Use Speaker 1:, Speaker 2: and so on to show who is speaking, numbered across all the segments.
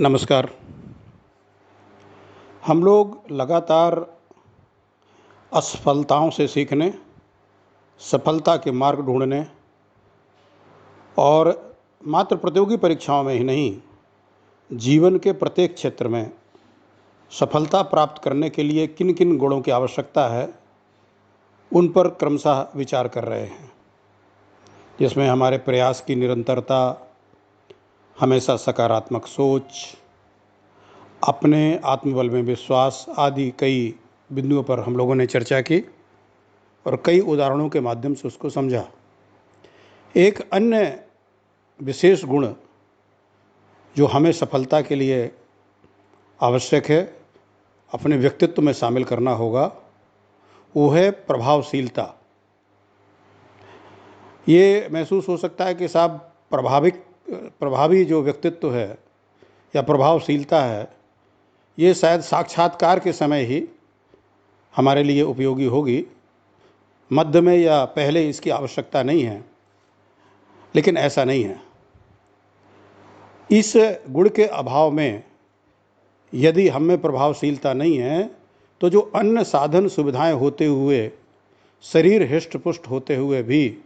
Speaker 1: नमस्कार। हम लोग लगातार असफलताओं से सीखने, सफलता के मार्ग ढूंढने और मात्र प्रतियोगी परीक्षाओं में ही नहीं, जीवन के प्रत्येक क्षेत्र में सफलता प्राप्त करने के लिए किन किन गुणों की आवश्यकता है, उन पर क्रमशः विचार कर रहे हैं। जिसमें हमारे प्रयास की निरंतरता, हमेशा सकारात्मक सोच, अपने आत्मबल में विश्वास आदि कई बिंदुओं पर हम लोगों ने चर्चा की और कई उदाहरणों के माध्यम से उसको समझा। एक अन्य विशेष गुण जो हमें सफलता के लिए आवश्यक है, अपने व्यक्तित्व में शामिल करना होगा, वो है प्रभावशीलता। ये महसूस हो सकता है कि साहब प्रभावी जो व्यक्तित्व है या प्रभावशीलता है, ये शायद साक्षात्कार के समय ही हमारे लिए उपयोगी होगी, मध्य में या पहले इसकी आवश्यकता नहीं है। लेकिन ऐसा नहीं है। इस गुण के अभाव में यदि हम में प्रभावशीलता नहीं है, तो जो अन्य साधन सुविधाएं होते हुए, शरीर हृष्ट पुष्ट होते हुए भी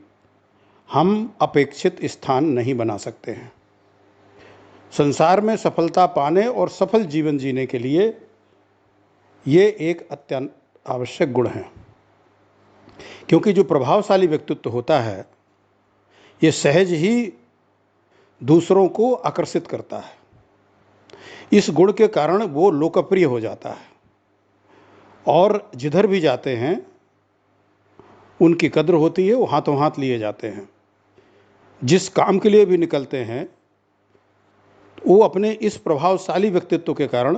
Speaker 1: हम अपेक्षित स्थान नहीं बना सकते हैं। संसार में सफलता पाने और सफल जीवन जीने के लिए ये एक अत्यंत आवश्यक गुण है। क्योंकि जो प्रभावशाली व्यक्तित्व होता है, ये सहज ही दूसरों को आकर्षित करता है। इस गुण के कारण वो लोकप्रिय हो जाता है और जिधर भी जाते हैं उनकी कद्र होती है, वो हाथों हाथ लिए जाते हैं। जिस काम के लिए भी निकलते हैं, वो अपने इस प्रभावशाली व्यक्तित्व के कारण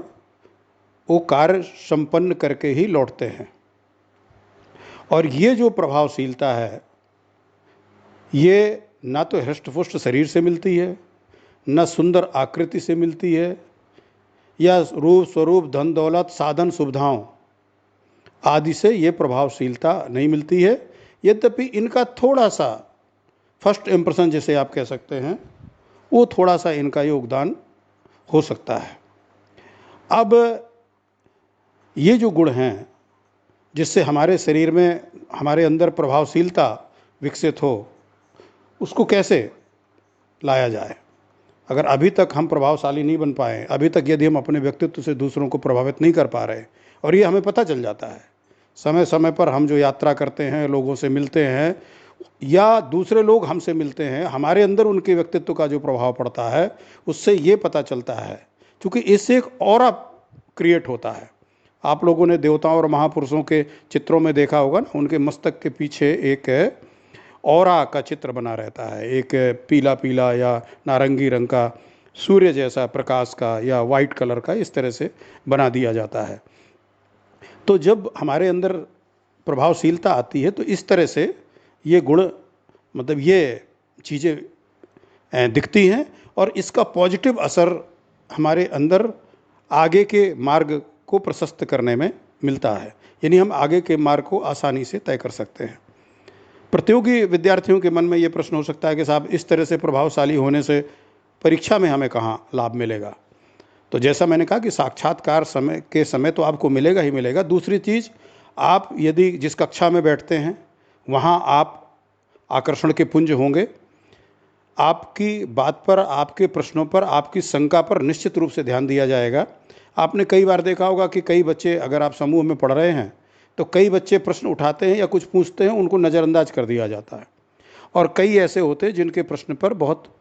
Speaker 1: वो कार्य संपन्न करके ही लौटते हैं। और ये जो प्रभावशीलता है, ये ना तो हृष्ट-पुष्ट शरीर से मिलती है, न सुंदर आकृति से मिलती है, या रूप स्वरूप धन दौलत साधन सुविधाओं आदि से ये प्रभावशीलता नहीं मिलती है। यद्यपि इनका थोड़ा सा फर्स्ट इम्प्रेशन जिसे आप कह सकते हैं, वो थोड़ा सा इनका योगदान हो सकता है। अब ये जो गुण हैं जिससे हमारे शरीर में, हमारे अंदर प्रभावशीलता विकसित हो, उसको कैसे लाया जाए? अगर अभी तक हम प्रभावशाली नहीं बन पाए, अभी तक यदि हम अपने व्यक्तित्व से दूसरों को प्रभावित नहीं कर पा रहे, और ये हमें पता चल जाता है समय समय पर, हम जो यात्रा करते हैं, लोगों से मिलते हैं या दूसरे लोग हमसे मिलते हैं, हमारे अंदर उनके व्यक्तित्व का जो प्रभाव पड़ता है, उससे ये पता चलता है। क्योंकि इससे एक ऑरा क्रिएट होता है। आप लोगों ने देवताओं और महापुरुषों के चित्रों में देखा होगा ना, उनके मस्तक के पीछे एक ऑरा का चित्र बना रहता है। एक पीला पीला या नारंगी रंग का, सूर्य जैसा प्रकाश का या वाइट कलर का, इस तरह से बना दिया जाता है। तो जब हमारे अंदर प्रभावशीलता आती है, तो इस तरह से ये गुण, मतलब ये चीज़ें दिखती हैं और इसका पॉजिटिव असर हमारे अंदर आगे के मार्ग को प्रशस्त करने में मिलता है। यानी हम आगे के मार्ग को आसानी से तय कर सकते हैं। प्रतियोगी विद्यार्थियों के मन में ये प्रश्न हो सकता है कि साहब, इस तरह से प्रभावशाली होने से परीक्षा में हमें कहाँ लाभ मिलेगा? तो जैसा मैंने कहा कि साक्षात्कार समय तो आपको मिलेगा ही मिलेगा। दूसरी चीज़, आप यदि जिस कक्षा में बैठते हैं वहाँ आप आकर्षण के पुंज होंगे। आपकी बात पर, आपके प्रश्नों पर, आपकी शंका पर निश्चित रूप से ध्यान दिया जाएगा। आपने कई बार देखा होगा कि कई बच्चे, अगर आप समूह में पढ़ रहे हैं, तो कई बच्चे प्रश्न उठाते हैं या कुछ पूछते हैं, उनको नज़रअंदाज कर दिया जाता है। और कई ऐसे होते हैं जिनके प्रश्न पर बहुत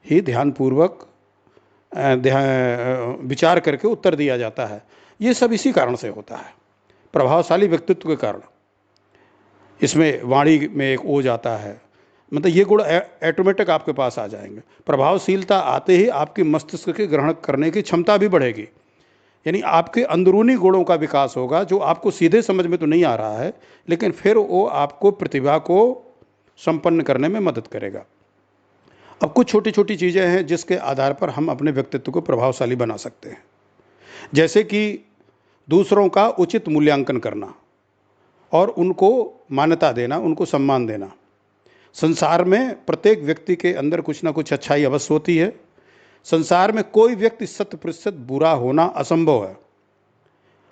Speaker 1: ही ध्यानपूर्वक विचार करके उत्तर दिया जाता है। ये सब इसी कारण से होता है, प्रभावशाली व्यक्तित्व के कारण। इसमें वाणी में एक ओज आता है, मतलब ये गुण ऑटोमेटिक आपके पास आ जाएंगे। प्रभावशीलता आते ही आपकी मस्तिष्क के ग्रहण करने की क्षमता भी बढ़ेगी। यानी आपके अंदरूनी गुणों का विकास होगा, जो आपको सीधे समझ में तो नहीं आ रहा है, लेकिन फिर वो आपको प्रतिभा को संपन्न करने में मदद करेगा। अब कुछ छोटी छोटी चीज़ें हैं जिसके आधार पर हम अपने व्यक्तित्व को प्रभावशाली बना सकते हैं। जैसे कि दूसरों का उचित मूल्यांकन करना और उनको मान्यता देना, उनको सम्मान देना। संसार में प्रत्येक व्यक्ति के अंदर कुछ ना कुछ अच्छाई अवश्य होती है, संसार में कोई व्यक्ति 100% बुरा होना असंभव है।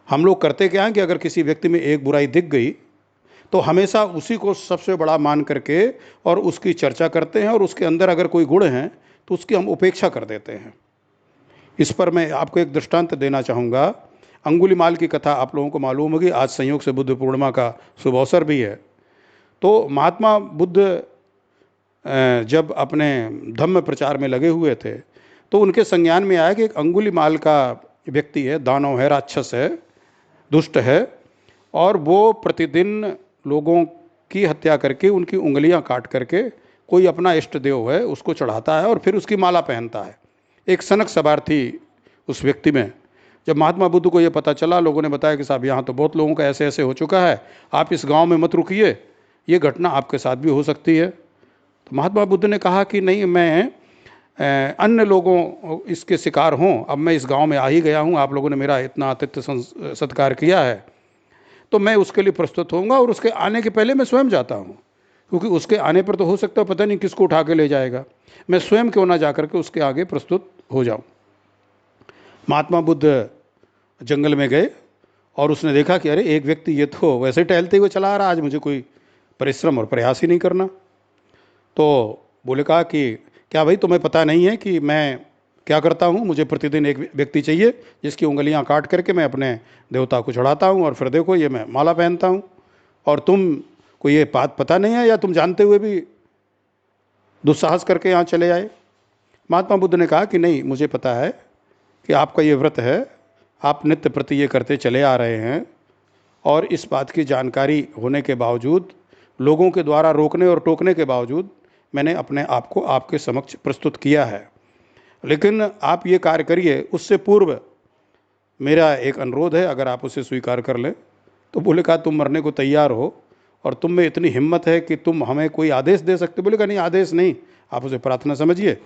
Speaker 1: हम लोग करते क्या है कि अगर किसी व्यक्ति में एक बुराई दिख गई तो हमेशा उसी को सबसे बड़ा मान करके और उसकी चर्चा करते हैं, और उसके अंदर अगर कोई गुण हैं तो उसकी हम उपेक्षा कर देते हैं। इस पर मैं आपको एक दृष्टांत देना चाहूँगा। अंगुलीमाल की कथा आप लोगों को मालूम होगी। आज संयोग से बुद्ध पूर्णिमा का शुभ अवसर भी है। तो महात्मा बुद्ध जब अपने धम्म प्रचार में लगे हुए थे तो उनके संज्ञान में आया कि एक अंगुलीमाल का व्यक्ति है, दानव है, राक्षस है, दुष्ट है, और वो प्रतिदिन लोगों की हत्या करके उनकी उंगलियां काट करके कोई अपना इष्ट देव है उसको चढ़ाता है और फिर उसकी माला पहनता है। एक सनक सवार थी उस व्यक्ति में। जब महात्मा बुद्ध को ये पता चला, लोगों ने बताया कि साहब यहाँ तो बहुत लोगों का ऐसे ऐसे हो चुका है, आप इस गांव में मत रुकिए, ये घटना आपके साथ भी हो सकती है। तो महात्मा बुद्ध ने कहा कि नहीं, मैं अन्य लोगों इसके शिकार हों, अब मैं इस गांव में आ ही गया हूं, आप लोगों ने मेरा इतना आतिथ्य सत्कार किया है तो मैं उसके लिए प्रस्तुत होऊंगा, और उसके आने के पहले मैं स्वयं जाता हूं, क्योंकि उसके आने पर तो हो सकता है पता नहीं किसको उठा के ले जाएगा, मैं स्वयं क्यों ना जाकर के उसके आगे प्रस्तुत हो जाऊं। महात्मा बुद्ध जंगल में गए और उसने देखा कि अरे एक व्यक्ति ये तो वैसे टहलते हुए चला आ रहा, आज मुझे कोई परिश्रम और प्रयास ही नहीं करना। तो बोले कहा कि क्या भाई तुम्हें पता नहीं है कि मैं क्या करता हूँ? मुझे प्रतिदिन एक व्यक्ति चाहिए जिसकी उंगलियाँ काट करके मैं अपने देवता को चढ़ाता हूँ, और फिर देखो ये मैं माला पहनता हूँ, और तुम को ये बात पता नहीं है या तुम जानते हुए भी दुस्साहस करके यहाँ चले आए? महात्मा बुद्ध ने कहा कि नहीं, मुझे पता है कि आपका ये व्रत है, आप नित्य प्रति ये करते चले आ रहे हैं, और इस बात की जानकारी होने के बावजूद, लोगों के द्वारा रोकने और टोकने के बावजूद मैंने अपने आप को आपके समक्ष प्रस्तुत किया है। लेकिन आप ये कार्य करिए, उससे पूर्व मेरा एक अनुरोध है, अगर आप उसे स्वीकार कर लें। तो बोले कहा तुम मरने को तैयार हो और तुम में इतनी हिम्मत है कि तुम हमें कोई आदेश दे सकते? बोले कहा नहीं, आदेश नहीं, आप उसे प्रार्थना समझिए।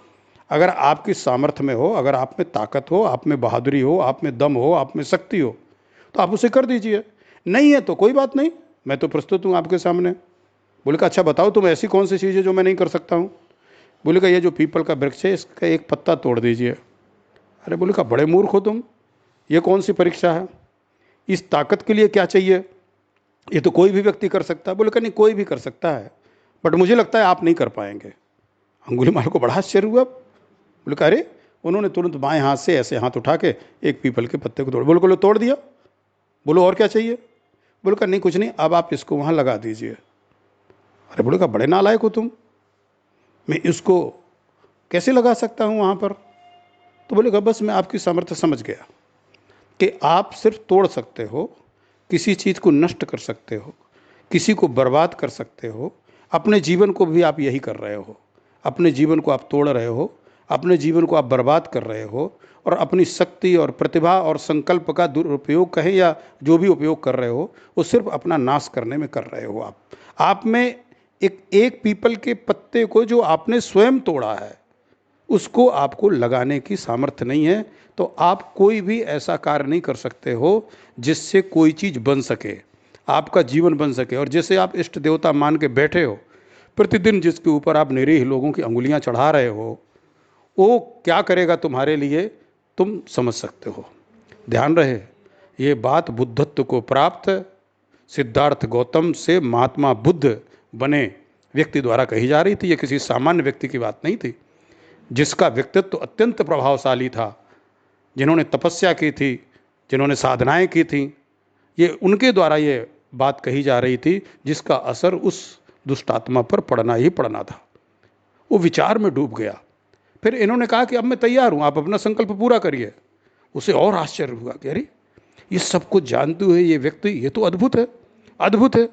Speaker 1: अगर आपकी सामर्थ्य में हो, अगर आप में ताकत हो, आप में बहादुरी हो, आप में दम हो, आप में शक्ति हो, तो आप उसे कर दीजिए। नहीं है तो कोई बात नहीं, मैं तो प्रस्तुत हूँ आपके सामने। बोले कहा अच्छा बताओ तुम ऐसी कौन सी चीज़ है जो मैं नहीं कर सकता हूँ? बोले कहा ये जो पीपल का वृक्ष है इसका एक पत्ता तोड़ दीजिए। अरे बोले कहा बड़े मूर्ख हो तुम, ये कौन सी परीक्षा है? इस ताकत के लिए क्या चाहिए? ये तो कोई भी व्यक्ति कर सकता है। बोले कहा नहीं, कोई भी कर सकता है, बट मुझे लगता है आप नहीं कर पाएंगे। अंगुलीमाल को बड़ा आश्चर्य हुआ। बोले कहा अरे, उन्होंने तुरंत बाएं हाथ से ऐसे हाथ उठा के एक पीपल के पत्ते को तोड़, बोलो तोड़ दिया। बोलो और क्या चाहिए? बोले कहा नहीं कुछ नहीं, अब आप इसको वहाँ लगा दीजिए। अरे बोले कहा बड़े नालायक हो तुम, मैं इसको कैसे लगा सकता हूँ वहाँ पर? तो बोले कहा बस मैं आपकी सामर्थ्य समझ गया कि आप सिर्फ तोड़ सकते हो, किसी चीज़ को नष्ट कर सकते हो, किसी को बर्बाद कर सकते हो। अपने जीवन को भी आप यही कर रहे हो, अपने जीवन को आप तोड़ रहे हो, अपने जीवन को आप बर्बाद कर रहे हो, और अपनी शक्ति और प्रतिभा और संकल्प का दुरुपयोग कहें या जो भी उपयोग कर रहे हो, वो सिर्फ अपना नाश करने में कर रहे हो। आप में एक पीपल के पत्ते को जो आपने स्वयं तोड़ा है उसको आपको लगाने की सामर्थ्य नहीं है, तो आप कोई भी ऐसा कार्य नहीं कर सकते हो जिससे कोई चीज़ बन सके, आपका जीवन बन सके। और जैसे आप इष्ट देवता मान के बैठे हो, प्रतिदिन जिसके ऊपर आप निरीह लोगों की अंगुलियां चढ़ा रहे हो, वो क्या करेगा तुम्हारे लिए तुम समझ सकते हो। ध्यान रहे, ये बात बुद्धत्व को प्राप्त सिद्धार्थ गौतम से महात्मा बुद्ध बने व्यक्ति द्वारा कही जा रही थी। ये किसी सामान्य व्यक्ति की बात नहीं थी, जिसका व्यक्तित्व अत्यंत प्रभावशाली था, जिन्होंने तपस्या की थी, जिन्होंने साधनाएं की थी, ये उनके द्वारा ये बात कही जा रही थी, जिसका असर उस दुष्टात्मा पर पड़ना ही पड़ना था। वो विचार में डूब गया। फिर इन्होंने कहा कि अब मैं तैयार हूँ, आप अपना संकल्प पूरा करिए। उसे और आश्चर्य हुआ कि अरे ये सब कुछ जानते हुए ये व्यक्ति, ये तो अद्भुत है, अद्भुत है।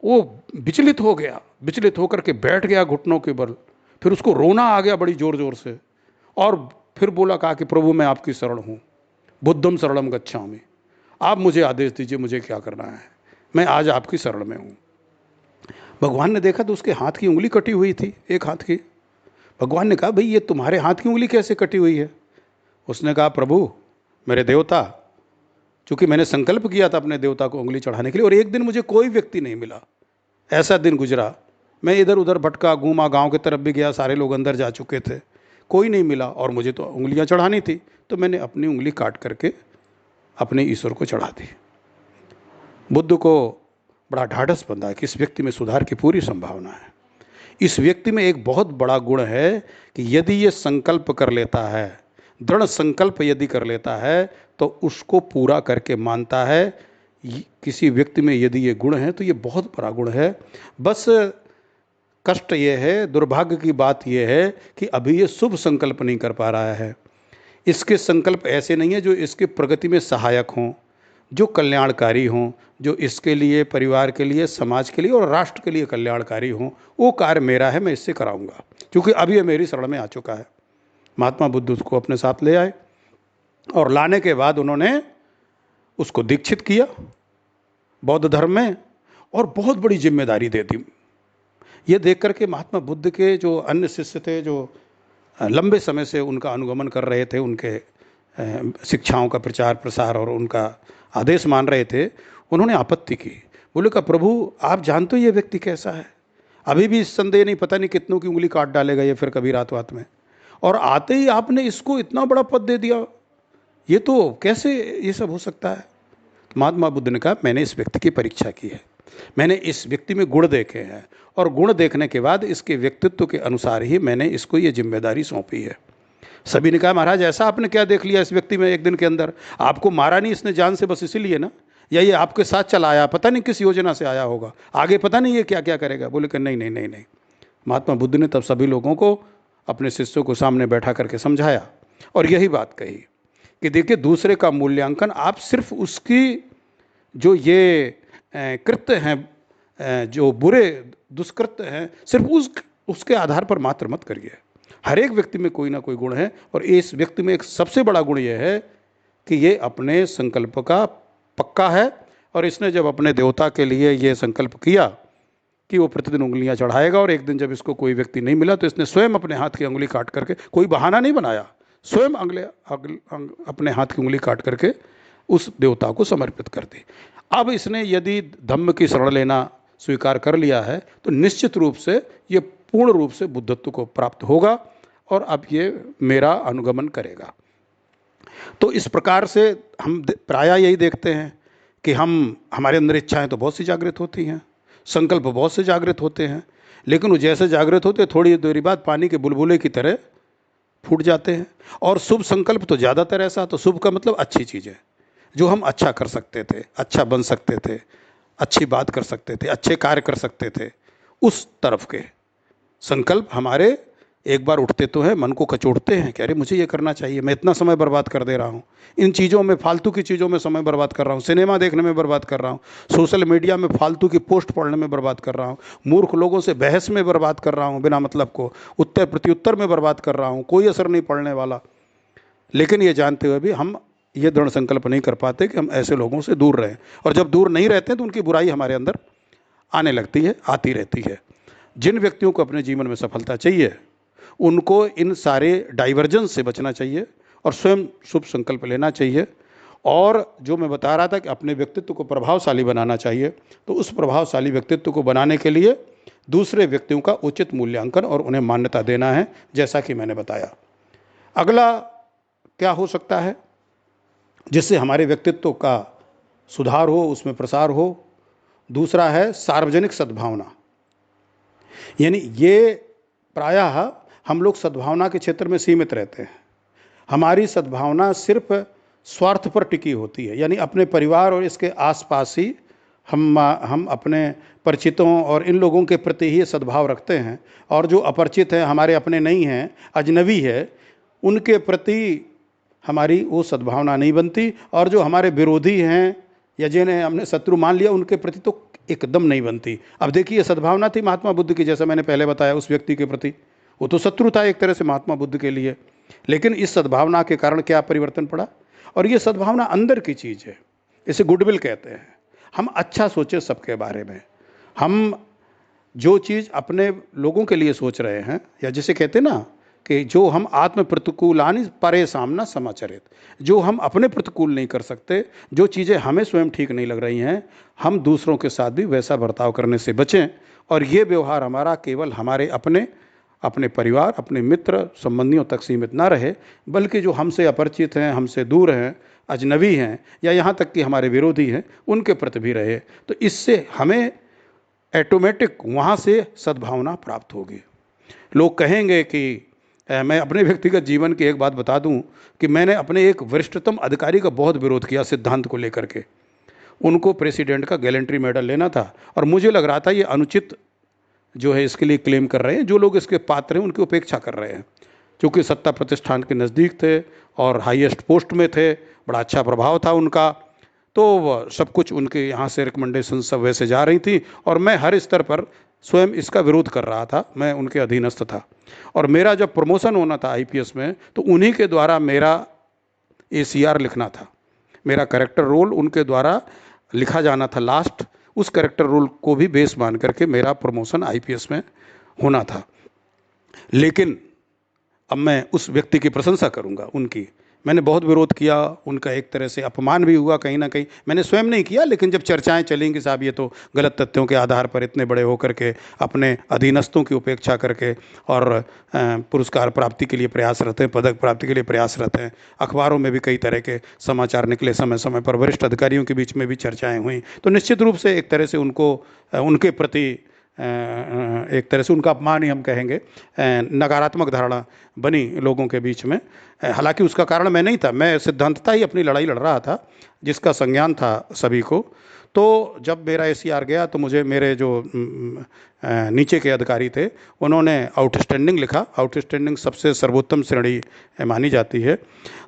Speaker 1: वो विचलित हो गया, विचलित होकर के बैठ गया घुटनों के बल। फिर उसको रोना आ गया बड़ी जोर जोर से, और फिर बोला कहा कि प्रभु मैं आपकी शरण हूँ, बुद्धम शरणम गच्छामि, आप मुझे आदेश दीजिए मुझे क्या करना है, मैं आज आपकी शरण में हूँ। भगवान ने देखा तो उसके हाथ की उंगली कटी हुई थी, एक हाथ की। भगवान ने कहा भाई ये तुम्हारे हाथ की उंगली कैसे कटी हुई है? उसने कहा प्रभु मेरे देवता, चूँकि मैंने संकल्प किया था अपने देवता को उंगली चढ़ाने के लिए, और एक दिन मुझे कोई व्यक्ति नहीं मिला, ऐसा दिन गुजरा, मैं इधर उधर भटका घूमा, गांव की तरफ भी गया, सारे लोग अंदर जा चुके थे, कोई नहीं मिला और मुझे तो उंगलियां चढ़ानी थी, तो मैंने अपनी उंगली काट करके अपने ईश्वर को चढ़ा दी। बुद्ध को बड़ा ढाढ़स बंधा कि इस व्यक्ति में सुधार की पूरी संभावना है। इस व्यक्ति में एक बहुत बड़ा गुण है कि यदि ये संकल्प कर लेता है, दृढ़ संकल्प यदि कर लेता है, तो उसको पूरा करके मानता है। किसी व्यक्ति में यदि ये गुण है तो ये बहुत बड़ा गुण है। बस कष्ट ये है, दुर्भाग्य की बात ये है कि अभी ये शुभ संकल्प नहीं कर पा रहा है। इसके संकल्प ऐसे नहीं है जो इसके प्रगति में सहायक हों, जो कल्याणकारी हों, जो इसके लिए, परिवार के लिए, समाज के लिए और राष्ट्र के लिए कल्याणकारी हों। वो कार्य मेरा है, मैं इससे कराऊंगा, क्योंकि अभी ये मेरी शरण में आ चुका है। महात्मा बुद्ध उसको अपने साथ ले आए और लाने के बाद उन्होंने उसको दीक्षित किया बौद्ध धर्म में और बहुत बड़ी जिम्मेदारी दे दी। ये देख करके महात्मा बुद्ध के जो अन्य शिष्य थे, जो लंबे समय से उनका अनुगमन कर रहे थे, उनके शिक्षाओं का प्रचार प्रसार और उनका आदेश मान रहे थे, उन्होंने आपत्ति की। बोले का प्रभु, आप जानते हो ये व्यक्ति कैसा है, अभी भी संदेह नहीं, पता नहीं कितनों की उंगली काट डालेगा ये फिर कभी रात रात में, और आते ही आपने इसको इतना बड़ा पद दे दिया, ये तो कैसे ये सब हो सकता है। महात्मा बुद्ध ने कहा, मैंने इस व्यक्ति की परीक्षा की है, मैंने इस व्यक्ति में गुण देखे हैं और गुण देखने के बाद इसके व्यक्तित्व के अनुसार ही मैंने इसको ये जिम्मेदारी सौंपी है। सभी ने कहा, महाराज ऐसा आपने क्या देख लिया इस व्यक्ति में एक दिन के अंदर, आपको मारा नहीं इसने जान से बस इसीलिए ना, या ये आपके साथ चला आया, पता नहीं किस योजना से आया होगा, आगे पता नहीं ये क्या क्या करेगा। बोले कि नहीं नहीं नहीं नहीं। महात्मा बुद्ध ने तब सभी लोगों को, अपने शिष्यों को सामने बैठा करके समझाया और यही बात कही कि देखिए, दूसरे का मूल्यांकन आप सिर्फ उसकी जो ये कृत्य हैं, जो बुरे दुष्कृत्य हैं, सिर्फ उसके आधार पर मात्र मत करिए। हर एक व्यक्ति में कोई ना कोई गुण है और इस व्यक्ति में एक सबसे बड़ा गुण यह है कि ये अपने संकल्प का पक्का है और इसने जब अपने देवता के लिए ये संकल्प किया कि वो प्रतिदिन उंगलियां चढ़ाएगा, और एक दिन जब इसको कोई व्यक्ति नहीं मिला तो इसने स्वयं अपने हाथ की उंगली काट करके, कोई बहाना नहीं बनाया, स्वयं अपने हाथ की उंगली काट करके उस देवता को समर्पित कर दी। अब इसने यदि धम्म की शरण लेना स्वीकार कर लिया है तो निश्चित रूप से ये पूर्ण रूप से बुद्धत्व को प्राप्त होगा और अब ये मेरा अनुगमन करेगा। तो इस प्रकार से हम प्रायः यही देखते हैं कि हमारे अंदर इच्छाएं तो बहुत सी जागृत होती हैं, संकल्प बहुत से जागृत होते हैं, लेकिन वो जैसे जागृत होते थोड़ी देर बाद पानी के बुलबुले की तरह फूट जाते हैं। और शुभ संकल्प तो ज़्यादातर ऐसा, तो शुभ का मतलब अच्छी चीज़ें, जो हम अच्छा कर सकते थे, अच्छा बन सकते थे, अच्छी बात कर सकते थे, अच्छे कार्य कर सकते थे, उस तरफ के संकल्प हमारे एक बार उठते तो हैं, मन को कचोटते हैं कि अरे मुझे ये करना चाहिए, मैं इतना समय बर्बाद कर दे रहा हूँ इन चीज़ों में, फालतू की चीज़ों में समय बर्बाद कर रहा हूँ, सिनेमा देखने में बर्बाद कर रहा हूँ, सोशल मीडिया में फालतू की पोस्ट पढ़ने में बर्बाद कर रहा हूँ, मूर्ख लोगों से बहस में बर्बाद कर रहा हूँ, बिना मतलब को उत्तर प्रत्युत्तर में बर्बाद कर रहा हूँ, कोई असर नहीं पड़ने वाला। लेकिन ये जानते हुए भी हम ये दृढ़ संकल्प नहीं कर पाते कि हम ऐसे लोगों से दूर रहें, और जब दूर नहीं रहते हैं तो उनकी बुराई हमारे अंदर आने लगती है, आती रहती है। जिन व्यक्तियों को अपने जीवन में सफलता चाहिए उनको इन सारे डाइवर्जेंस से बचना चाहिए और स्वयं शुभ संकल्प लेना चाहिए। और जो मैं बता रहा था कि अपने व्यक्तित्व को प्रभावशाली बनाना चाहिए, तो उस प्रभावशाली व्यक्तित्व को बनाने के लिए दूसरे व्यक्तियों का उचित मूल्यांकन और उन्हें मान्यता देना है, जैसा कि मैंने बताया। अगला क्या हो सकता है जिससे हमारे व्यक्तित्व का सुधार हो, उसमें प्रसार हो? दूसरा है सार्वजनिक सद्भावना। यानी ये प्रायः हम लोग सद्भावना के क्षेत्र में सीमित रहते हैं। हमारी सद्भावना सिर्फ स्वार्थ पर टिकी होती है, यानी अपने परिवार और इसके आसपास ही हम अपने परिचितों और इन लोगों के प्रति ही सद्भाव रखते हैं, और जो अपरिचित हैं, हमारे अपने नहीं हैं, अजनबी है, उनके प्रति हमारी वो सद्भावना नहीं बनती, और जो हमारे विरोधी हैं या जिन्हें हमने शत्रु मान लिया उनके प्रति तो एकदम नहीं बनती। अब देखिए, सद्भावना थी महात्मा बुद्ध की, जैसा मैंने पहले बताया, उस व्यक्ति के प्रति वो तो शत्रु था एक तरह से महात्मा बुद्ध के लिए, लेकिन इस सद्भावना के कारण क्या परिवर्तन पड़ा। और ये सद्भावना अंदर की चीज़ है, इसे गुडविल कहते हैं। हम अच्छा सोचे सबके बारे में, हम जो चीज़ अपने लोगों के लिए सोच रहे हैं, या जिसे कहते हैं ना कि जो हम आत्म प्रतिकूलानि परे सामना समाचरित, जो हम अपने प्रतिकूल नहीं कर सकते, जो चीज़ें हमें स्वयं ठीक नहीं लग रही हैं, हम दूसरों के साथ भी वैसा बर्ताव करने से बचें। और ये व्यवहार हमारा केवल हमारे अपने अपने परिवार, अपने मित्र संबंधियों तक सीमित ना रहे, बल्कि जो हमसे अपरिचित हैं, हमसे दूर हैं, अजनबी हैं, या यहाँ तक कि हमारे विरोधी हैं, उनके प्रति भी रहे। तो इससे हमें ऑटोमेटिक वहाँ से सद्भावना प्राप्त होगी। लोग कहेंगे कि मैं अपने व्यक्तिगत जीवन की एक बात बता दूं कि मैंने अपने एक वरिष्ठतम अधिकारी का बहुत विरोध किया सिद्धांत को लेकर के। उनको प्रेसिडेंट का गैलेंट्री मेडल लेना था और मुझे लग रहा था ये अनुचित जो है इसके लिए क्लेम कर रहे हैं, जो लोग इसके पात्र हैं उनकी उपेक्षा कर रहे हैं। क्योंकि सत्ता प्रतिष्ठान के नज़दीक थे और हाईएस्ट पोस्ट में थे, बड़ा अच्छा प्रभाव था उनका, तो सब कुछ उनके यहाँ से रिकमेंडेशन सब वैसे जा रही थी और मैं हर स्तर पर स्वयं इसका विरोध कर रहा था। मैं उनके अधीनस्थ था और मेरा जब प्रमोशन होना था आईपीएस में, तो उन्हीं के द्वारा मेरा एसीआर लिखना था, मेरा कैरेक्टर रोल उनके द्वारा लिखा जाना था लास्ट। उस कैरेक्टर रोल को भी बेस मान करके मेरा प्रमोशन आईपीएस में होना था। लेकिन अब मैं उस व्यक्ति की प्रशंसा करूंगा उनकी। मैंने बहुत विरोध किया, उनका एक तरह से अपमान भी हुआ कहीं ना कहीं। मैंने स्वयं नहीं किया, लेकिन जब चर्चाएं चलेंगी साहब ये तो गलत तथ्यों के आधार पर इतने बड़े होकर के अपने अधीनस्थों की उपेक्षा करके और पुरस्कार प्राप्ति के लिए प्रयासरत हैं, पदक प्राप्ति के लिए प्रयासरत हैं। अखबारों में भी कई तरह के समाचार निकले, समय समय पर वरिष्ठ अधिकारियों के बीच में भी चर्चाएँ हुई। तो निश्चित रूप से एक तरह से उनको उनके प्रति एक तरह से उनका अपमान ही हम कहेंगे, नकारात्मक धारणा बनी लोगों के बीच में। हालांकि उसका कारण मैं नहीं था, मैं सिद्धांतता ही अपनी लड़ाई लड़ रहा था जिसका संज्ञान था सभी को। तो जब मेरा एसीआर गया तो मुझे मेरे जो नीचे के अधिकारी थे उन्होंने आउटस्टैंडिंग लिखा। आउटस्टैंडिंग सबसे सर्वोत्तम श्रेणी मानी जाती है।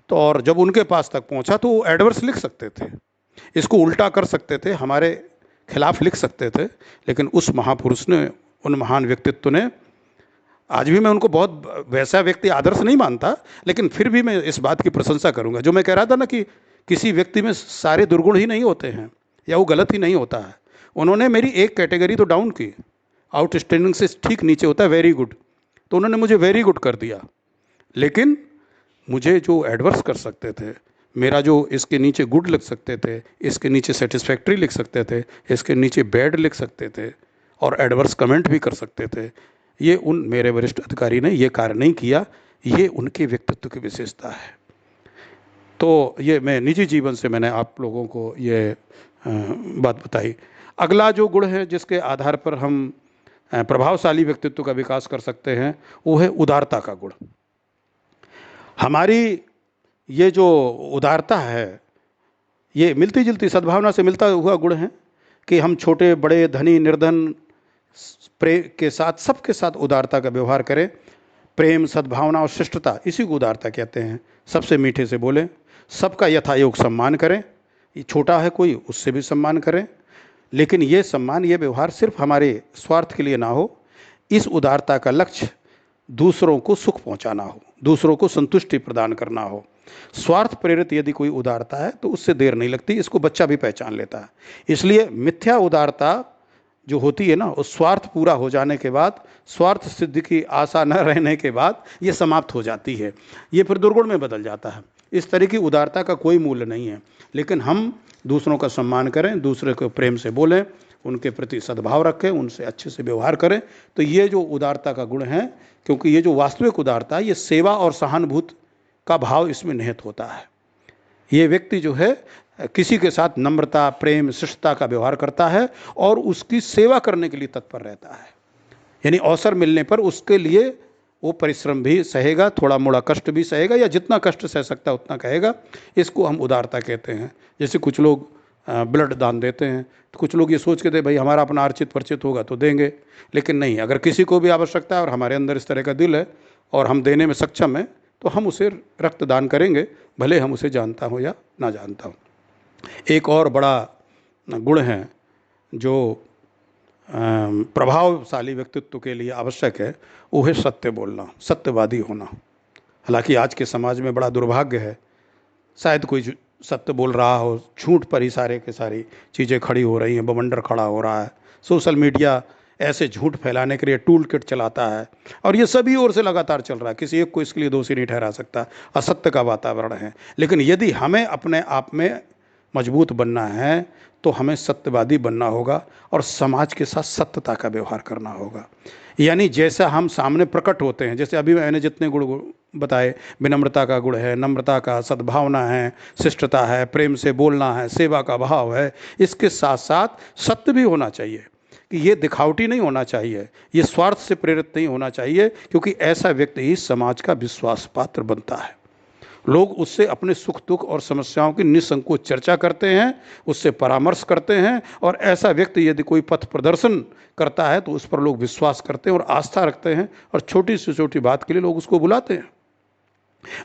Speaker 1: तो और जब उनके पास तक पहुंचा तो वो एडवर्स लिख सकते थे, इसको उल्टा कर सकते थे, हमारे खिलाफ लिख सकते थे, लेकिन उस महापुरुष ने, उन महान व्यक्तित्व ने, आज भी मैं उनको बहुत वैसा व्यक्ति आदर्श नहीं मानता, लेकिन फिर भी मैं इस बात की प्रशंसा करूंगा जो मैं कह रहा था ना कि किसी व्यक्ति में सारे दुर्गुण ही नहीं होते हैं या वो गलत ही नहीं होता है। उन्होंने मेरी एक कैटेगरी तो डाउन की, आउटस्टैंडिंग से ठीक नीचे होता है वेरी गुड, तो उन्होंने मुझे वेरी गुड कर दिया। लेकिन मुझे जो एडवर्स कर सकते थे, मेरा जो इसके नीचे गुड लिख सकते थे, इसके नीचे सेटिस्फैक्ट्री लिख सकते थे, इसके नीचे बैड लिख सकते थे और एडवर्स कमेंट भी कर सकते थे, ये उन मेरे वरिष्ठ अधिकारी ने ये कार्य नहीं किया। ये उनके व्यक्तित्व की विशेषता है। तो ये मैं निजी जीवन से मैंने आप लोगों को ये बात बताई। अगला जो गुण है जिसके आधार पर हम प्रभावशाली व्यक्तित्व का विकास कर सकते हैं वो है उदारता का गुण। हमारी ये जो उदारता है ये मिलती जुलती सद्भावना से मिलता हुआ गुण है कि हम छोटे बड़े धनी निर्धन प्रेम के साथ, सबके साथ उदारता का व्यवहार करें। प्रेम, सद्भावना और शिष्टता, इसी को उदारता कहते हैं। सबसे मीठे से बोलें, सबका यथायोग सम्मान करें, ये छोटा है कोई उससे भी सम्मान करें, लेकिन ये सम्मान, ये व्यवहार सिर्फ हमारे स्वार्थ के लिए ना हो। इस उदारता का लक्ष्य दूसरों को सुख पहुंचाना हो, दूसरों को संतुष्टि प्रदान करना हो। स्वार्थ प्रेरित यदि कोई उदारता है तो उससे देर नहीं लगती, इसको बच्चा भी पहचान लेता है। इसलिए मिथ्या उदारता जो होती है ना, उस स्वार्थ पूरा हो जाने के बाद, स्वार्थ सिद्धि की आशा न रहने के बाद ये समाप्त हो जाती है, ये फिर दुर्गुण में बदल जाता है। इस तरह की उदारता का कोई मूल्य नहीं है। लेकिन हम दूसरों का सम्मान करें, दूसरे को प्रेम से बोलें, उनके प्रति सद्भाव रखें, उनसे अच्छे से व्यवहार करें, तो ये जो उदारता का गुण है, क्योंकि ये जो वास्तविक उदारता है ये सेवा और सहानुभूति का भाव इसमें निहित होता है। ये व्यक्ति जो है किसी के साथ नम्रता, प्रेम, शिष्टता का व्यवहार करता है और उसकी सेवा करने के लिए तत्पर रहता है। यानी अवसर मिलने पर उसके लिए वो परिश्रम भी सहेगा, थोड़ा मोड़ा कष्ट भी सहेगा, या जितना कष्ट सह सकता है उतना कहेगा। इसको हम उदारता कहते हैं। जैसे कुछ लोग ब्लड दान देते हैं तो कुछ लोग ये सोच के थे भाई हमारा अपना अर्चित परिचित होगा तो देंगे, लेकिन नहीं, अगर किसी को भी आवश्यकता है और हमारे अंदर इस तरह का दिल है और हम देने में सक्षम हैं तो हम उसे रक्तदान करेंगे, भले हम उसे जानता हूँ या ना जानता हूँ। एक और बड़ा गुण है जो प्रभावशाली व्यक्तित्व के लिए आवश्यक है, वो है सत्य बोलना, सत्यवादी होना। हालांकि आज के समाज में बड़ा दुर्भाग्य है, शायद कोई सत्य बोल रहा हो, झूठ पर ही सारे के सारी चीज़ें खड़ी हो रही हैं, बवंडर खड़ा हो रहा है। सोशल मीडिया ऐसे झूठ फैलाने के लिए टूल किट चलाता है और ये सभी ओर से लगातार चल रहा है, किसी एक को इसके लिए दोषी नहीं ठहरा सकता। असत्य का वातावरण है। लेकिन यदि हमें अपने आप में मजबूत बनना है तो हमें सत्यवादी बनना होगा और समाज के साथ सत्यता का व्यवहार करना होगा। यानी जैसा हम सामने प्रकट होते हैं, जैसे अभी मैंने जितने गुण बताए, विनम्रता का गुण है, नम्रता का, सद्भावना है, शिष्टता है, प्रेम से बोलना है, सेवा का भाव है, इसके साथ साथ सत्य भी होना चाहिए कि ये दिखावटी नहीं होना चाहिए, ये स्वार्थ से प्रेरित नहीं होना चाहिए, क्योंकि ऐसा व्यक्ति ही समाज का विश्वास पात्र बनता है। लोग उससे अपने सुख दुख और समस्याओं की निसंकोच चर्चा करते हैं, उससे परामर्श करते हैं, और ऐसा व्यक्ति यदि कोई पथ प्रदर्शन करता है तो उस पर लोग विश्वास करते हैं और आस्था रखते हैं, और छोटी से छोटी बात के लिए लोग उसको बुलाते हैं।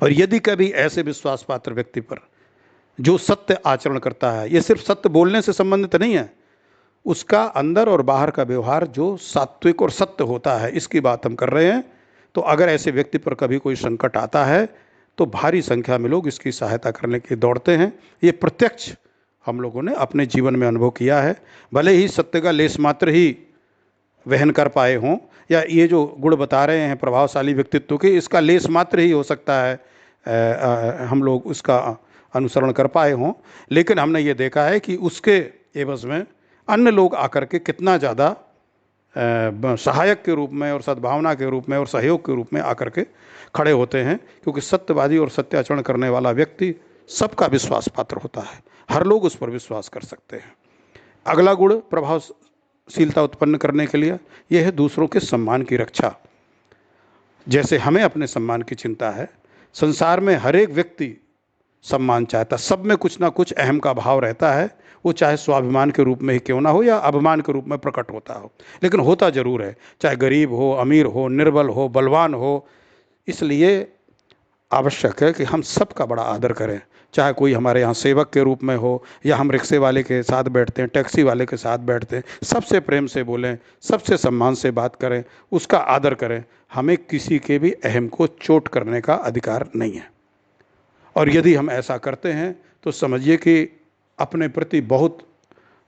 Speaker 1: और यदि कभी ऐसे विश्वास पात्र व्यक्ति पर जो सत्य आचरण करता है, ये सिर्फ सत्य बोलने से संबंधित नहीं है, उसका अंदर और बाहर का व्यवहार जो सात्विक और सत्य होता है, इसकी बात हम कर रहे हैं, तो अगर ऐसे व्यक्ति पर कभी कोई संकट आता है तो भारी संख्या में लोग इसकी सहायता करने के लिए दौड़ते हैं। ये प्रत्यक्ष हम लोगों ने अपने जीवन में अनुभव किया है। भले ही सत्य का लेस मात्र ही वहन कर पाए हों, या ये जो गुण बता रहे हैं प्रभावशाली व्यक्तित्व के, इसका लेस मात्र ही हो सकता है हम लोग उसका अनुसरण कर पाए हों, लेकिन हमने ये देखा है कि उसके एवज में अन्य लोग आकर के कितना ज़्यादा सहायक के रूप में और सद्भावना के रूप में और सहयोग के रूप में आकर के खड़े होते हैं, क्योंकि सत्यवादी और सत्य आचरण करने वाला व्यक्ति सबका विश्वास पात्र होता है, हर लोग उस पर विश्वास कर सकते हैं। अगला गुण प्रभावशीलता उत्पन्न करने के लिए यह है दूसरों के सम्मान की रक्षा। जैसे हमें अपने सम्मान की चिंता है, संसार में हर एक व्यक्ति सम्मान चाहता, सब में कुछ ना कुछ अहम का भाव रहता है, वो चाहे स्वाभिमान के रूप में ही क्यों ना हो या अभिमान के रूप में प्रकट होता हो, लेकिन होता जरूर है, चाहे गरीब हो, अमीर हो, निर्बल हो, बलवान हो। इसलिए आवश्यक है कि हम सबका बड़ा आदर करें, चाहे कोई हमारे यहाँ सेवक के रूप में हो, या हम रिक्शे वाले के साथ बैठते हैं, टैक्सी वाले के साथ बैठते हैं, सबसे प्रेम से बोलें, सबसे सम्मान से बात करें, उसका आदर करें। हमें किसी के भी अहम को चोट करने का अधिकार नहीं है, और यदि हम ऐसा करते हैं तो समझिए कि अपने प्रति बहुत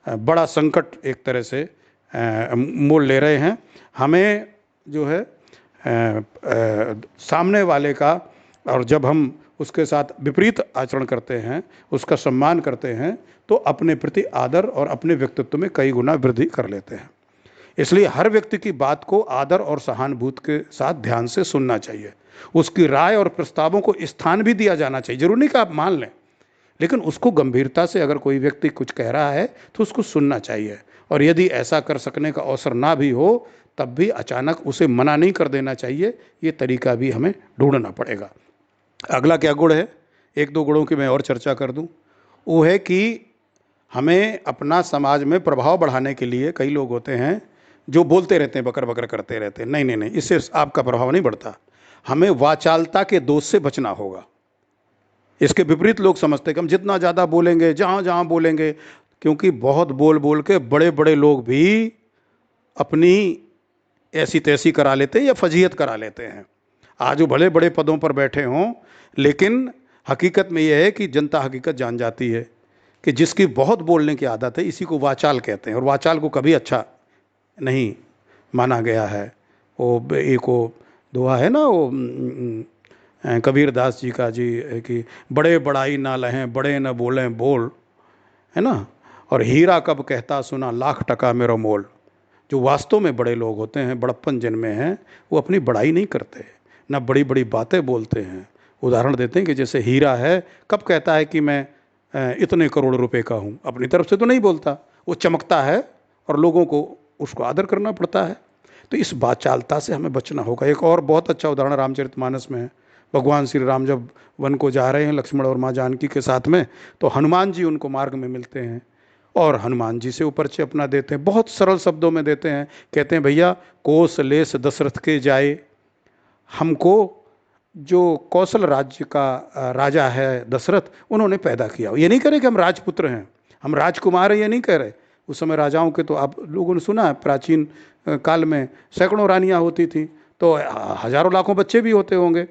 Speaker 1: बड़ा संकट एक तरह से मोल ले रहे हैं। हमें जो है सामने वाले का, और जब हम उसके साथ विपरीत आचरण करते हैं, उसका सम्मान करते हैं, तो अपने प्रति आदर और अपने व्यक्तित्व में कई गुना वृद्धि कर लेते हैं। इसलिए हर व्यक्ति की बात को आदर और सहानुभूति के साथ ध्यान से सुनना चाहिए, उसकी राय और प्रस्तावों को स्थान भी दिया जाना चाहिए। जरूरी नहीं कि आप मान लें, लेकिन उसको गंभीरता से अगर कोई व्यक्ति कुछ कह रहा है तो उसको सुनना चाहिए, और यदि ऐसा कर सकने का अवसर ना भी हो तब भी अचानक उसे मना नहीं कर देना चाहिए। ये तरीका भी हमें ढूंढना पड़ेगा। अगला क्या गुण है, एक दो गुणों की मैं और चर्चा कर दूं। वो है कि हमें अपना समाज में प्रभाव बढ़ाने के लिए, कई लोग होते हैं जो बोलते रहते हैं, बकर बकर करते रहते हैं, नहीं नहीं नहीं, इससे आपका प्रभाव नहीं बढ़ता। हमें वाचालता के दोष से बचना होगा। इसके विपरीत लोग समझते हैं कि हम जितना ज़्यादा बोलेंगे, जहाँ जहाँ बोलेंगे, क्योंकि बहुत बोल बोल के बड़े बड़े लोग भी अपनी ऐसी तैसी करा लेते हैं या फजीहत करा लेते हैं। आज वो भले बड़े पदों पर बैठे हों, लेकिन हकीकत में यह है कि जनता हकीकत जान जाती है कि जिसकी बहुत बोलने की आदत है, इसी को वाचाल कहते हैं, और वाचाल को कभी अच्छा नहीं माना गया है। वो एक वो दुआ है ना, वो कबीर दास जी का जी, कि बड़े बड़ाई ना लहें, बड़े न बोलें बोल, है ना, और हीरा कब कहता सुना, लाख टका मेरा मोल। जो वास्तव में बड़े लोग होते हैं, बड़प्पन जिनमें हैं, वो अपनी बड़ाई नहीं करते, ना बड़ी बड़ी बातें बोलते हैं। उदाहरण देते हैं कि जैसे हीरा है, कब कहता है कि मैं इतने करोड़ रुपए का हूँ, अपनी तरफ से तो नहीं बोलता, वो चमकता है और लोगों को उसको आदर करना पड़ता है। तो इस वाचालता से हमें बचना होगा। एक और बहुत अच्छा उदाहरण रामचरितमानस में है। भगवान श्री राम जब वन को जा रहे हैं लक्ष्मण और माँ जानकी के साथ में, तो हनुमान जी उनको मार्ग में मिलते हैं, और हनुमान जी से वो परिचय अपना देते हैं, बहुत सरल शब्दों में देते हैं। कहते हैं, भैया कोस लेस दशरथ के जाए, हमको जो कौशल राज्य का राजा है दशरथ, उन्होंने पैदा किया। ये नहीं कह रहे कि हम राजपुत्र हैं, हम राजकुमार हैं, ये नहीं कह रहे। उस समय राजाओं के तो आप लोगों ने सुना है, प्राचीन काल में सैकड़ों रानियाँ होती थी, तो हजारों लाखों बच्चे भी होते होंगे।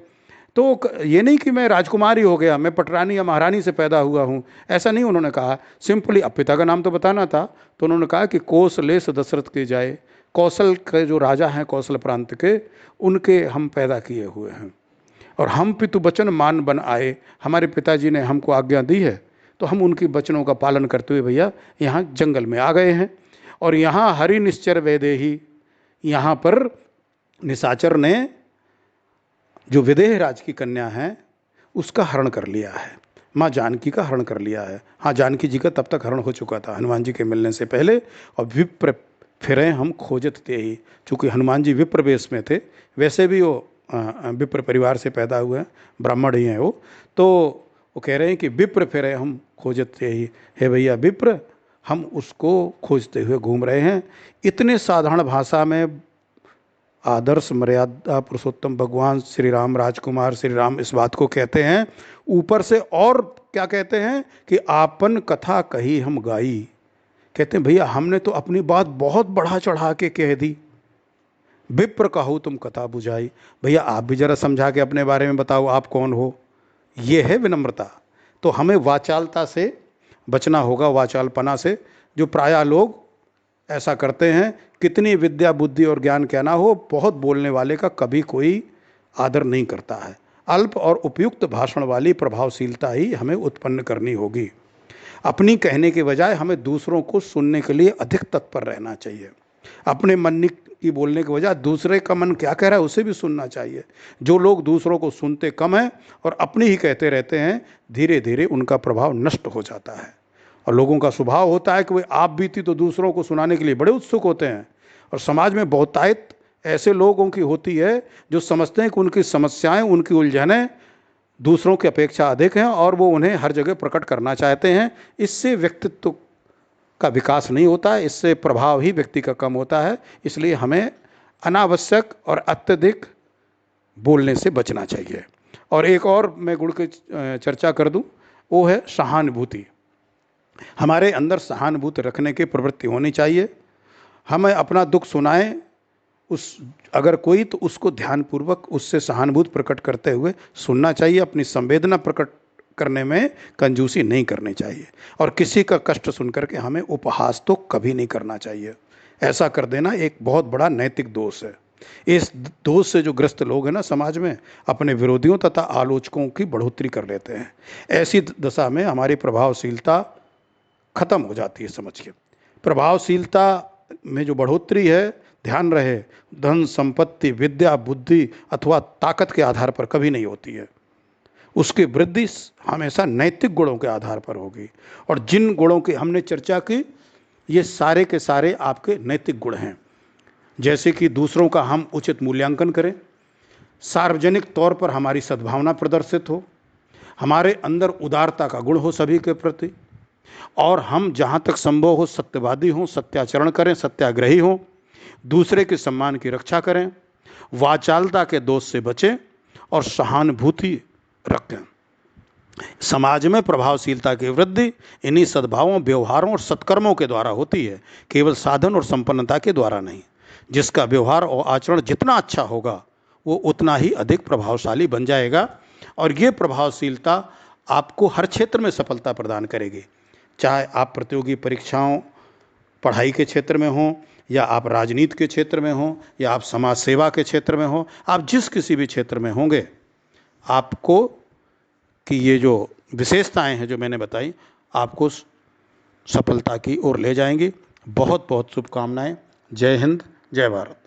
Speaker 1: तो ये नहीं कि मैं राजकुमार ही हो गया, मैं पटरानी या महारानी से पैदा हुआ हूँ, ऐसा नहीं उन्होंने कहा। सिंपली अब पिता का नाम तो बताना था, तो उन्होंने कहा कि कोस लेस दशरथ के जाए, कौशल के जो राजा हैं कौशल प्रांत के, उनके हम पैदा किए हुए हैं, और हम पितु बचन मान बन आए, हमारे पिताजी ने हमको आज्ञा दी है, तो हम उनकी वचनों का पालन करते हुए भैया यहाँ जंगल में आ गए हैं। और यहाँ हरि निश्चर वैदेही, यहाँ पर निशाचर ने जो विदेह राज की कन्या है उसका हरण कर लिया है, माँ जानकी का हरण कर लिया है। हाँ, जानकी जी का तब तक हरण हो चुका था हनुमान जी के मिलने से पहले। और विप्र फिरे हम खोजत ते ही, चूँकि हनुमान जी विप्र वेश में थे, वैसे भी वो विप्र परिवार से पैदा हुए हैं, ब्राह्मण ही हैं वो, तो वो कह रहे हैं कि विप्र फिरे हम खोजत ते ही, हे भैया विप्र, हम उसको खोजते हुए घूम रहे हैं। इतने साधारण भाषा में आदर्श मर्यादा पुरुषोत्तम भगवान श्री राम, राजकुमार श्री राम इस बात को कहते हैं। ऊपर से और क्या कहते हैं कि आपन कथा कही हम गाई, कहते हैं भैया हमने तो अपनी बात बहुत बढ़ा चढ़ा के कह दी। विप्र कहूँ तुम कथा बुझाई, भैया आप भी जरा समझा के अपने बारे में बताओ आप कौन हो। ये है विनम्रता। तो हमें वाचालता से बचना होगा, वाचालपना से, जो प्रायः लोग ऐसा करते हैं। कितनी विद्या बुद्धि और ज्ञान क्या ना हो, बहुत बोलने वाले का कभी कोई आदर नहीं करता है। अल्प और उपयुक्त भाषण वाली प्रभावशीलता ही हमें उत्पन्न करनी होगी। अपनी कहने के बजाय हमें दूसरों को सुनने के लिए अधिक तत्पर रहना चाहिए। अपने मन की बोलने के बजाय दूसरे का मन क्या कह रहा है उसे भी सुनना चाहिए। जो लोग दूसरों को सुनते कम हैं और अपनी ही कहते रहते हैं, धीरे धीरे उनका प्रभाव नष्ट हो जाता है। और लोगों का स्वभाव होता है कि वे आप बीती तो दूसरों को सुनाने के लिए बड़े उत्सुक होते हैं। और समाज में बहुतायत ऐसे लोगों की होती है जो समझते हैं कि उनकी समस्याएं, उनकी उलझनें दूसरों की अपेक्षा अधिक हैं और वो उन्हें हर जगह प्रकट करना चाहते हैं। इससे व्यक्तित्व का विकास नहीं होता है, इससे प्रभाव ही व्यक्ति का कम होता है। इसलिए हमें अनावश्यक और अत्यधिक बोलने से बचना चाहिए। और एक और मैं गुण की चर्चा कर दूं, वो है सहानुभूति। हमारे अंदर सहानुभूति रखने की प्रवृत्ति होनी चाहिए। हमें अपना दुख सुनाएं अगर कोई, तो उसको ध्यानपूर्वक उससे सहानुभूति प्रकट करते हुए सुनना चाहिए। अपनी संवेदना प्रकट करने में कंजूसी नहीं करनी चाहिए। और किसी का कष्ट सुन करके हमें उपहास तो कभी नहीं करना चाहिए। ऐसा कर देना एक बहुत बड़ा नैतिक दोष है। इस दोष से जो ग्रस्त लोग हैं ना समाज में, अपने विरोधियों तथा आलोचकों की बढ़ोतरी कर लेते हैं। ऐसी दशा में हमारी प्रभावशीलता खत्म हो जाती है। समझिए, प्रभावशीलता में जो बढ़ोतरी है, ध्यान रहे, धन संपत्ति, विद्या बुद्धि अथवा ताकत के आधार पर कभी नहीं होती है। उसकी वृद्धि हमेशा नैतिक गुणों के आधार पर होगी। और जिन गुणों की हमने चर्चा की, ये सारे के सारे आपके नैतिक गुण हैं। जैसे कि दूसरों का हम उचित मूल्यांकन करें, सार्वजनिक तौर पर हमारी सद्भावना प्रदर्शित हो, हमारे अंदर उदारता का गुण हो सभी के प्रति, और हम जहाँ तक संभव हो सत्यवादी हों, सत्याचरण करें, सत्याग्रही हों, दूसरे के सम्मान की रक्षा करें, वाचालता के दोष से बचें और सहानुभूति रखें। समाज में प्रभावशीलता की वृद्धि इन्हीं सद्भावों, व्यवहारों और सत्कर्मों के द्वारा होती है, केवल साधन और संपन्नता के द्वारा नहीं। जिसका व्यवहार और आचरण जितना अच्छा होगा वो उतना ही अधिक प्रभावशाली बन जाएगा। और ये प्रभावशीलता आपको हर क्षेत्र में सफलता प्रदान करेगी। चाहे आप प्रतियोगी परीक्षाओं, पढ़ाई के क्षेत्र में हों, या आप राजनीति के क्षेत्र में हों, या आप समाज सेवा के क्षेत्र में हों, आप जिस किसी भी क्षेत्र में होंगे, आपको कि ये जो विशेषताएं हैं जो मैंने बताई, आपको सफलता की ओर ले जाएंगी। बहुत बहुत शुभकामनाएं। जय हिंद, जय भारत।